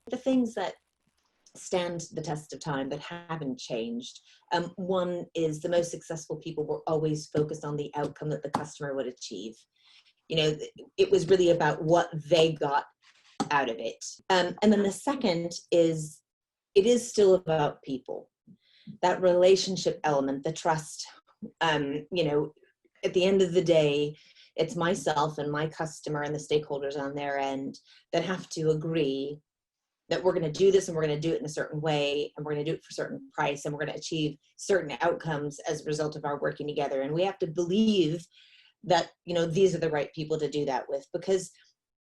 the things that stand the test of time that haven't changed. One is the most successful people were always focused on the outcome that the customer would achieve. You know, it was really about what they got out of it. And then the second is, it is still about people. That relationship element, the trust, you know, at the end of the day, it's myself and my customer and the stakeholders on their end that have to agree that we're going to do this and we're going to do it in a certain way and we're going to do it for a certain price and we're going to achieve certain outcomes as a result of our working together. And we have to believe that, you know, these are the right people to do that with, because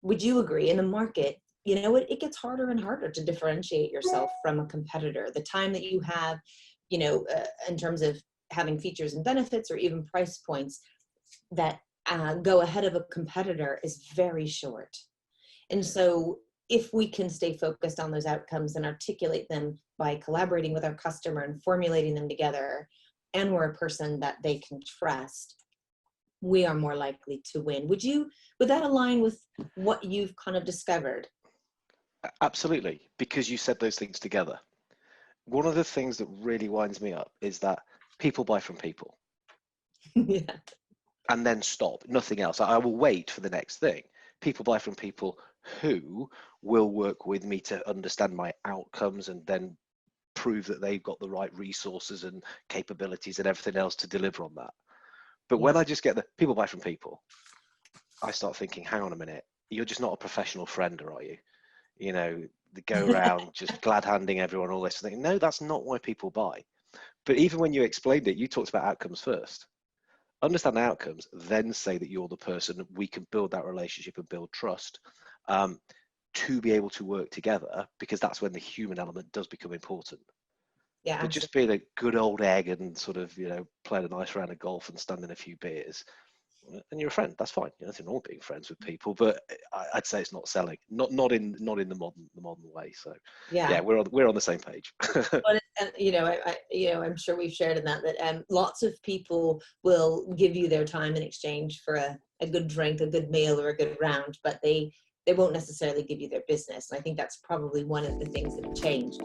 would you agree in the market, you know, it gets harder and harder to differentiate yourself from a competitor. The time that you have, you know, in terms of having features and benefits or even price points that go ahead of a competitor is very short. And so if we can stay focused on those outcomes and articulate them by collaborating with our customer and formulating them together, and we're a person that they can trust, we are more likely to win. Would that align with what you've kind of discovered? Absolutely, because you said those things together. One of the things that really winds me up is that people buy from people. Yeah. And then stop, nothing else. I will wait for the next thing. People buy from people who will work with me to understand my outcomes and then prove that they've got the right resources and capabilities and everything else to deliver on that. But when I just get the people buy from people, I start thinking, hang on a minute, you're just not a professional friend, are you? You know, they go around just glad handing everyone all this thing. No, that's not why people buy. But even when you explained it, you talked about outcomes first. Understand the outcomes, then say that you're the person. We can build that relationship and build trust to be able to work together, because that's when the human element does become important. Yeah, but absolutely. just being a good old egg and sort of, you know, playing a nice round of golf and standing a few beers, and you're a friend, that's fine. You know, nothing wrong with being friends with people, but I'd say it's not selling, not in the modern way. So yeah, we're on the same page. But you know, I'm sure we've shared in that lots of people will give you their time in exchange for a good drink, a good meal, or a good round, but they won't necessarily give you their business. And I think that's probably one of the things that have changed.